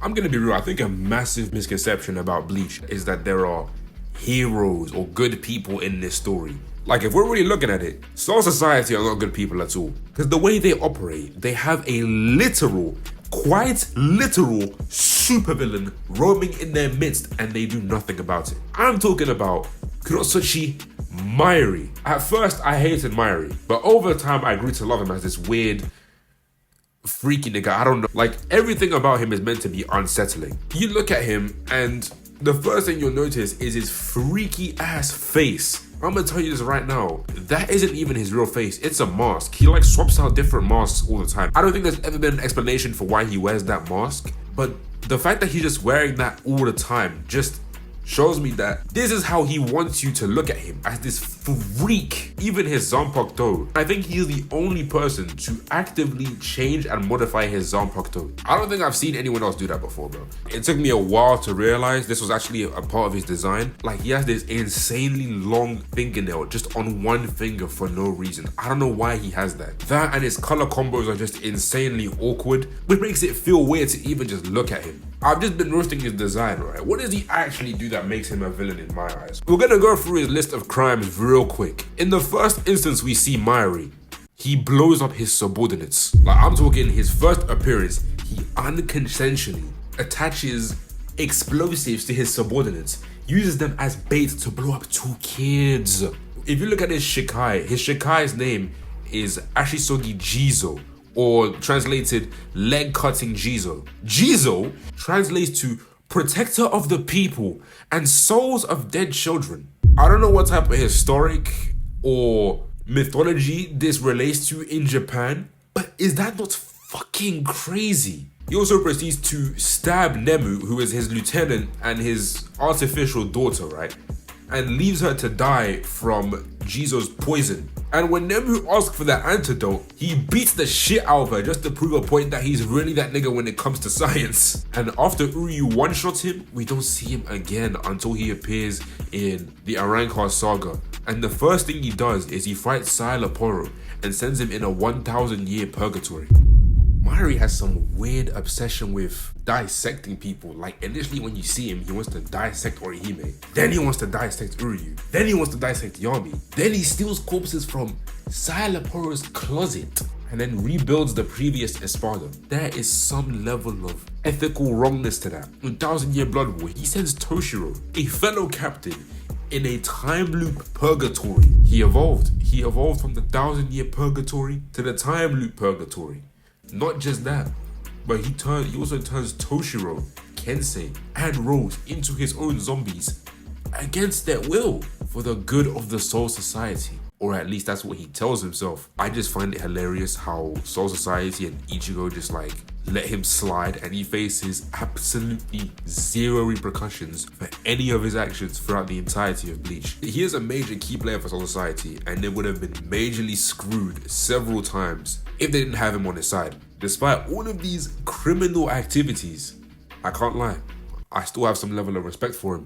I'm gonna be real, I think a massive misconception about Bleach is that there are heroes or good people in this story. Like, if we're really looking at it, Soul Society are not good people at all. Because the way they operate, they have a literal, quite literal supervillain roaming in their midst and they do nothing about it. I'm talking about Kurosuchi Mayuri. At first, I hated Mayuri, but over time, I grew to love him as this weird, freaky nigga. I don't know. Like, everything about him is meant to be unsettling. You look at him and the first thing you'll notice is his freaky ass face. I'm gonna tell you this right now, that isn't even his real face, it's a mask. He like swaps out different masks all the time. I don't think there's ever been an explanation for why he wears that mask, but the fact that he's just wearing that all the time just shows me that this is how he wants you to look at him, as this freak. Even his Zanpakuto, I think he's the only person to actively change and modify his Zanpakuto. I don't think I've seen anyone else do that before, bro. It took me a while to realize this was actually a part of his design. Like, he has this insanely long fingernail just on one finger for no reason. I don't know why he has that. That and his color combos are just insanely awkward, which makes it feel weird to even just look at him. I've just been roasting his design, right? What does he actually do that makes him a villain in my eyes? We're gonna go through his list of crimes real quick. In the first instance we see Mayuri, he blows up his subordinates. Like, I'm talking his first appearance, he unconsensually attaches explosives to his subordinates, uses them as bait to blow up 2 kids. If you look at his Shikai's name is Ashisogi Jizo, or translated leg cutting Jizo. Jizo translates to protector of the people and souls of dead children. I don't know what type of historic or mythology this relates to in Japan, but is that not fucking crazy? He also proceeds to stab Nemu, who is his lieutenant and his artificial daughter, right? And leaves her to die from Jizo's poison. And when Nemu asks for that antidote, he beats the shit out of her just to prove a point that he's really that nigga when it comes to science. And after Uryu one-shots him, we don't see him again until he appears in the Arrancar saga. And the first thing he does is he fights Sailaporo and sends him in a 1,000-year purgatory. Mayuri has some weird obsession with dissecting people. Like, initially when you see him, he wants to dissect Orihime. Then he wants to dissect Uryu. Then he wants to dissect Yami. Then he steals corpses from Sailaporo's closet and then rebuilds the previous Espada. There is some level of ethical wrongness to that. In 1,000-Year Blood War, he sends Toshiro, a fellow captain, in a time loop purgatory. He evolved from the 1,000-Year Purgatory to the time loop purgatory. Not just that, but he also turns Toshiro, Kensei, and Rose into his own zombies against their will for the good of the Soul Society. Or at least that's what he tells himself. I just find it hilarious how Soul Society and Ichigo just like let him slide and he faces absolutely zero repercussions for any of his actions throughout the entirety of Bleach. He is a major key player for Soul Society and they would have been majorly screwed several times if they didn't have him on his side. Despite all of these criminal activities, I can't lie, I still have some level of respect for him.